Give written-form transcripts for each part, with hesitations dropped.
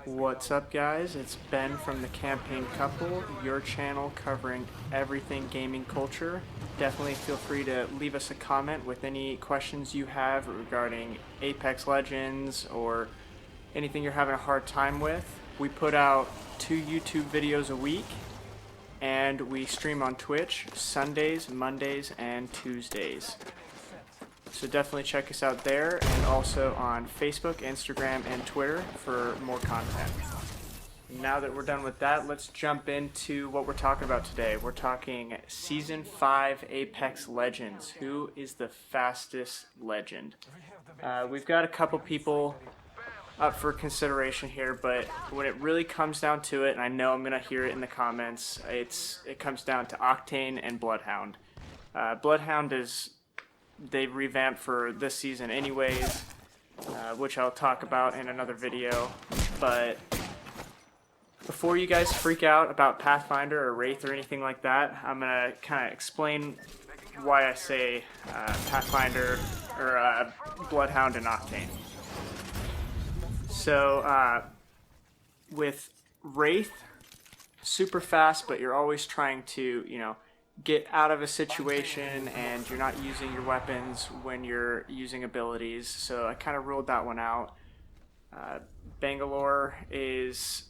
What's up, guys? It's Ben from the Campaign Couple, your channel covering everything gaming culture. Definitely feel free to leave us a comment with any questions you have regarding Apex Legends or anything you're having a hard time with. We put out 2 YouTube videos a week, and we stream on Twitch Sundays, Mondays, and Tuesdays. So definitely check us out there, and also on Facebook, Instagram, and Twitter for more content. Now that we're done with that, let's jump into what we're talking about today. We're talking Season 5 Apex Legends. Who is the fastest legend? We've got a couple people up for consideration here, but when it really comes down to it, and I know I'm going to hear it in the comments, it comes down to Octane and Bloodhound. Bloodhound is... They've revamped for this season anyways, which I'll talk about in another video. But before you guys freak out about Pathfinder or Wraith or anything like that, I'm going to kind of explain why I say Pathfinder or Bloodhound and Octane. So with Wraith, super fast, but you're always trying to, get out of a situation, and you're not using your weapons when you're using abilities, so I kind of ruled that one out. Bangelore is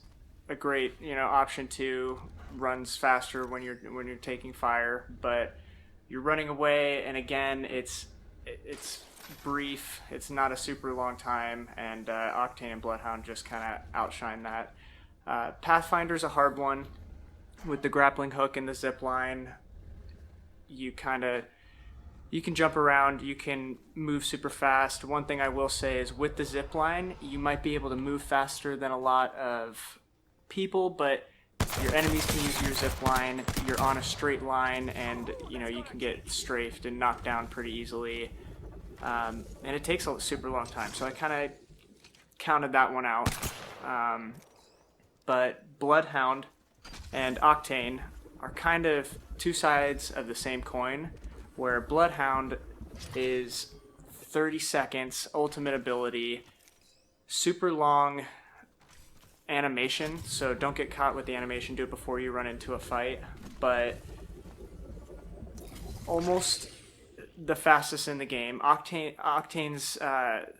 a great option too. Runs faster when you're taking fire, but you're running away, and again it's brief. It's not a super long time, and Octane and Bloodhound just kind of outshine that. Pathfinder's a hard one with the grappling hook and the zip line. You can jump around, you can move super fast. One thing I will say is with the zip line, you might be able to move faster than a lot of people, but your enemies can use your zip line. You're on a straight line, and you can get strafed and knocked down pretty easily. And it takes a super long time, so I kind of counted that one out. But Bloodhound and Octane are kind of two sides of the same coin, where Bloodhound is 30 seconds, ultimate ability, super long animation, so don't get caught with the animation, do it before you run into a fight, but almost the fastest in the game. Octane's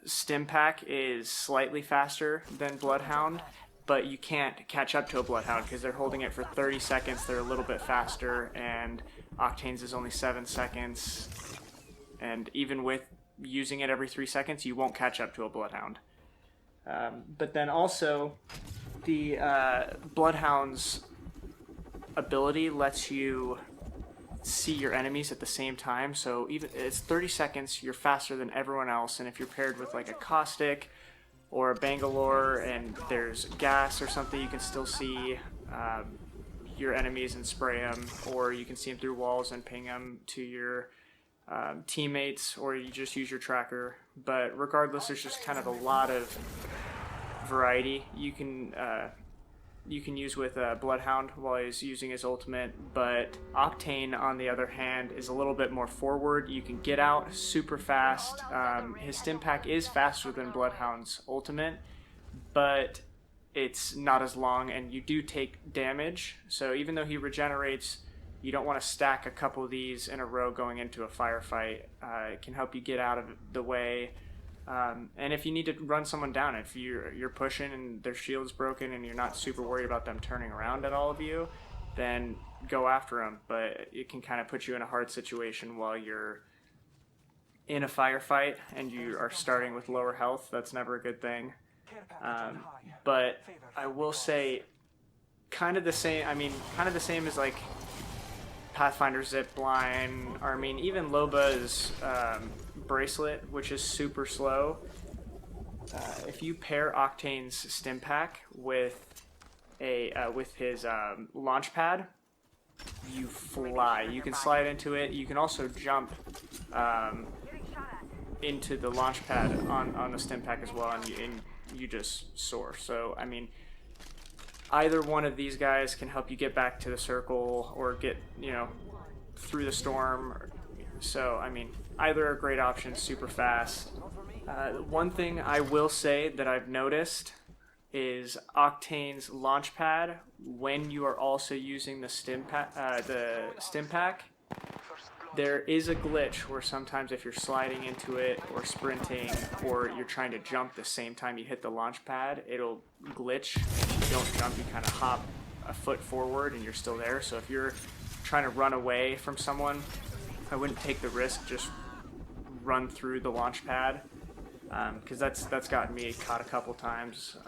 stim pack is slightly faster than Bloodhound, but you can't catch up to a Bloodhound because they're holding it for 30 seconds. They're a little bit faster, and Octane's is only 7 seconds. And even with using it every 3 seconds, you won't catch up to a Bloodhound. But then also, the Bloodhound's ability lets you see your enemies at the same time. So even it's 30 seconds, you're faster than everyone else. And if you're paired with like a Caustic or a Bangelore and there's gas or something, you can still see your enemies and spray them, or you can see them through walls and ping them to your teammates, or you just use your tracker. But regardless, there's just kind of a lot of variety you can use with Bloodhound while he's using his ultimate. But Octane, on the other hand, is a little bit more forward. You can get out super fast. His stim pack is faster than Bloodhound's ultimate, but it's not as long, and you do take damage. So even though he regenerates, you don't want to stack a couple of these in a row going into a firefight. It can help you get out of the way. And if you need to run someone down, if you're pushing and their shield's broken and you're not super worried about them turning around at all of you, then go after them. But it can kind of put you in a hard situation while you're in a firefight and you are starting with lower health. That's never a good thing. But I will say, kind of the same as like Pathfinder zip line, or even Loba's bracelet, which is super slow. If you pair Octane's stim pack with his launch pad, you fly. You can slide into it. You can also jump into the launch pad on the stim pack as well, and you just soar. So either one of these guys can help you get back to the circle or get through the storm. So either are great options, super fast. One thing I will say that I've noticed is Octane's launch pad when you are also using the stim pack. There is a glitch where sometimes if you're sliding into it or sprinting or you're trying to jump the same time you hit the launch pad, it'll glitch. If you don't jump, you kind of hop a foot forward and you're still there. So if you're trying to run away from someone, I wouldn't take the risk, just run through the launch pad, because that's gotten me caught a couple times.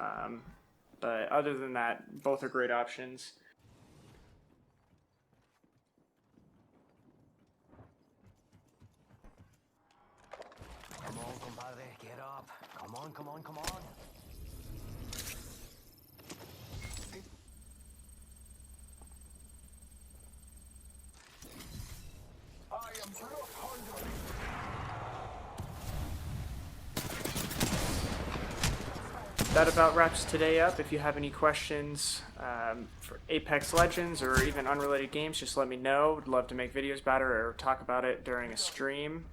But other than that, both are great options. Come on, compadre, get up. Come on, come on, come on. I am Bloodhound. That about wraps today up. If you have any questions for Apex Legends or even unrelated games, just let me know. Would love to make videos about it or talk about it during a stream.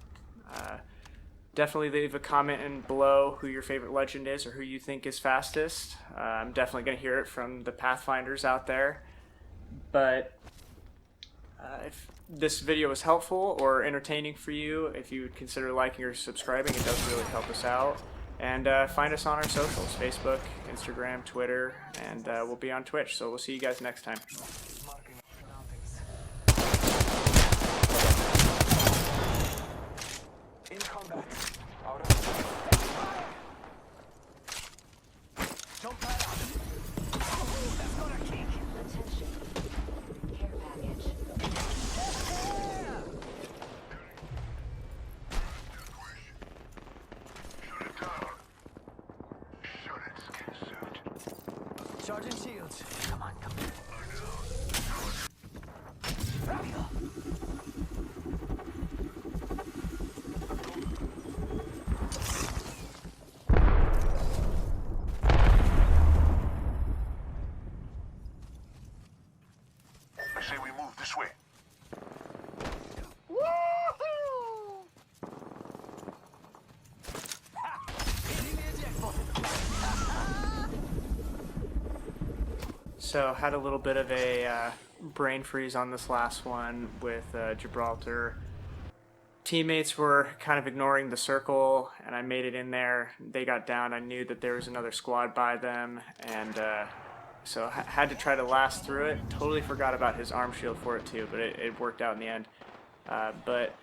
Definitely leave a comment in below who your favorite legend is or who you think is fastest. I'm definitely going to hear it from the Pathfinders out there. But if this video was helpful or entertaining for you, if you would consider liking or subscribing, it does really help us out. And find us on our socials, Facebook, Instagram, Twitter, and we'll be on Twitch. So we'll see you guys next time. In combat. Out of jump pad. Oh, that's got a kick. Attention. Care package. Charging shields. Come on, come on. Rapio. I say we move this way. Woohoo! Ha! Hitting the eject button. So had a little bit of a brain freeze on this last one with Gibraltar. Teammates were kind of ignoring the circle, and I made it in there. They got down. I knew that there was another squad by them, and so had to try to last through it. Totally forgot about his arm shield for it too, but it worked out in the end. But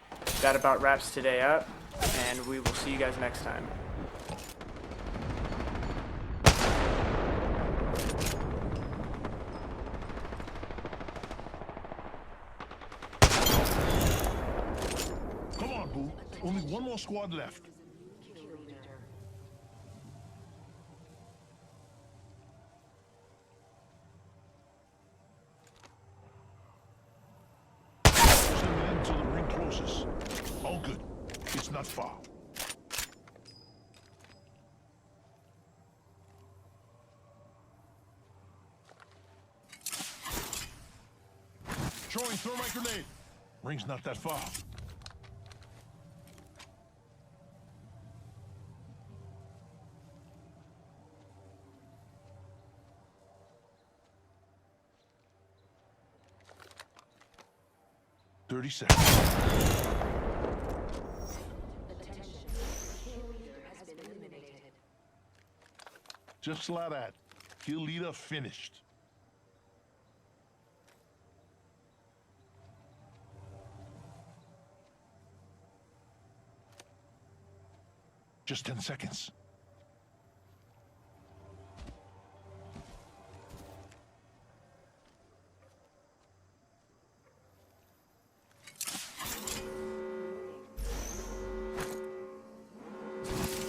that about wraps today up, and we will see you guys next time. Come on, Boo. Only one more squad left. Send it in till the ring closes. All good. It's not far. Throwing thermite grenade. Ring's not that far. Thirty seconds. Attention. Kill leader has been eliminated. Just like that. Kill leader finished. Just 10 seconds.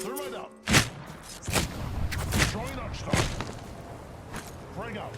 Thermite out. Throwing arch star. Frag out.